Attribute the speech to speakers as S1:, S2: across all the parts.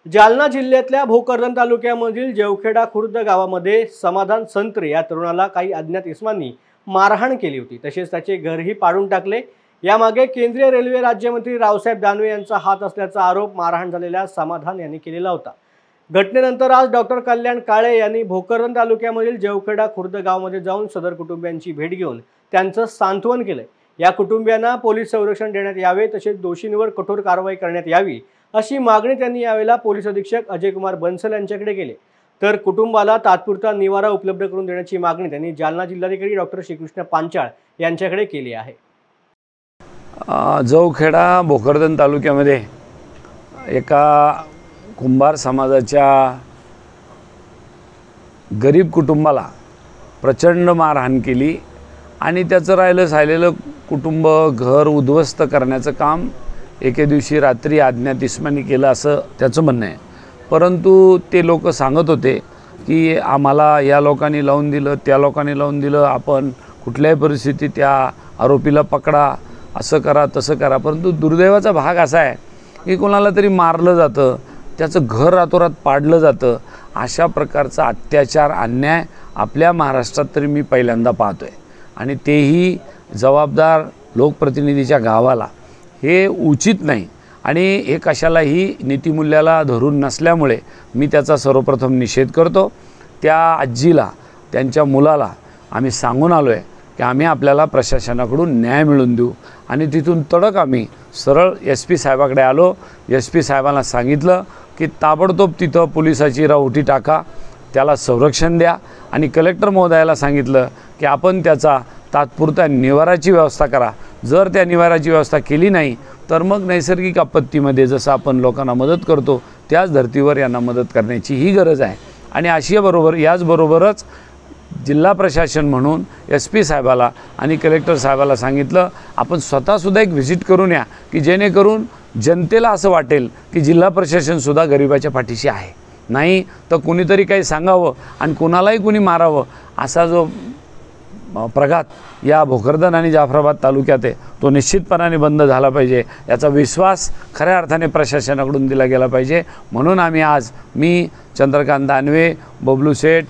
S1: जालना जिल्ह्यातल्या भोकरदन तालुक्यामधील जेवखेडा खुर्द गावामध्ये समाधान संत्रे या तरुणाला काही अज्ञात इसमांनी मारहाण केली होती। तसेच त्याचे घरही पाडून टाकले। यामागे केंद्रीय रेल्वे राज्यमंत्री रावसाहेब दानवे यांचा हात असल्याचा आरोप मारहाण झालेल्या समाधान यांनी केलेला होता। घटनेनंतर आज डॉक्टर कल्याण काळे यांनी भोकरदन तालुक्यामधील जेवखेडा खुर्द गावामध्ये जाऊन सदर कुटुंबियांची भेट घेऊन त्यांचं सांत्वन केले। या कुटुंबियांना पोलीस संरक्षण देण्यात यावे, तसेच दोषींवर कठोर कारवाई करण्यात यावी अशी मागणी त्यांनी यावेळेला पोलीस अधीक्षक अजय कुमार बन्सल यांच्याकडे केली। तर कुटुंबाला तात्पुरता निवारा उपलब्ध करून देण्याची मागणी त्यांनी जालना जिल्हाधिकारी डॉक्टर श्रीकृष्ण पांचाळ यांच्याकडे केली आहे।
S2: जेवखेडा भोकरदन तालुक्यामध्ये एका कुंभार समाजाच्या गरीब कुटुंबाला प्रचंड मारहाण केली आणि त्याचं राहिलेलं कुटुंब घर उद्ध्वस्त करण्याचं काम एके दिवशी रात्री अज्ञात इसमांनी केलं असं त्याचं म्हणणं आहे। परंतु ते लोक सांगत होते की आम्हाला या लोकांनी लावून दिलं, त्या लोकांनी लावून दिलं, आपण कुठल्याही परिस्थितीत त्या आरोपीला पकडा, असं करा तसं करा। परंतु दुर्दैवाचा भाग असा आहे की कोणाला तरी मारलं जातं, त्याचं घर रातोरात पाडलं जातं। अशा प्रकारचा अत्याचार अन्याय आपल्या महाराष्ट्रात तरी मी पहिल्यांदा पाहतोय आणि तेही जबाबदार लोकप्रतिनिधीच्या गावाला। हे उचित नाही आणि हे कशालाही नीतिमूल्याला धरून नसल्यामुळे मी त्याचा सर्वप्रथम निषेध करतो। त्या आजीला, त्यांच्या मुलाला आम्ही सांगून आलो आहे की आम्ही आपल्याला प्रशासनाकडून न्याय मिळवून देऊ आणि तिथून तडक आम्ही सरळ SP साहेबाकडे आलो। SP साहेबांना सांगितलं की ताबडतोब तिथं पोलिसाची राहुटी टाका, त्याला संरक्षण द्या आणि कलेक्टर महोदयाला सांगितलं की आपण त्याचा तात्पुरता निवाराची व्यवस्था करा। जर त्या निवाराची व्यवस्था केली नाही तर मग नैसर्गिक आपत्तीमध्ये जसं आपण लोकांना मदत करतो त्याच धर्तीवर यांना मदत करण्याची ही गरज आहे। आणि याचबरोबरच जिल्हा प्रशासन म्हणून SP साहेबाला आणि कलेक्टर साहेबाला सांगितलं आपण स्वतःसुद्धा एक व्हिजिट करून या की जेणेकरून जनतेला असं वाटेल की जिल्हा प्रशासनसुद्धा गरिबाच्या पाठीशी आहे। नाही तर कुणीतरी काही सांगावं आणि कोणालाही कुणी मारावं असा जो प्रघात या भोकरदन आणि जाफराबाद तालुक्यात आहे तो निश्चितपणाने बंद झाला पाहिजे। याचा विश्वास खऱ्या अर्थाने प्रशासनाकडून दिला गेला पाहिजे। म्हणून आम्ही आज मी चंद्रकांत दानवे, बबलू शेठ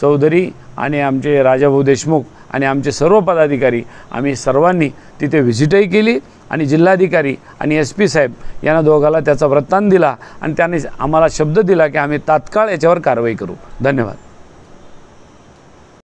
S2: चौधरी आणि आमचे राजाभाऊ देशमुख आणि आमचे सर्व पदाधिकारी आम्ही सर्वांनी तिथे व्हिजिटही केली आणि जिल्हाधिकारी आणि SP साहेब यांना दोघाला त्याचा वृत्तांत दिला आणि त्यांनी आम्हाला शब्द दिला की आम्ही तात्काळ याच्यावर कारवाई करू। धन्यवाद।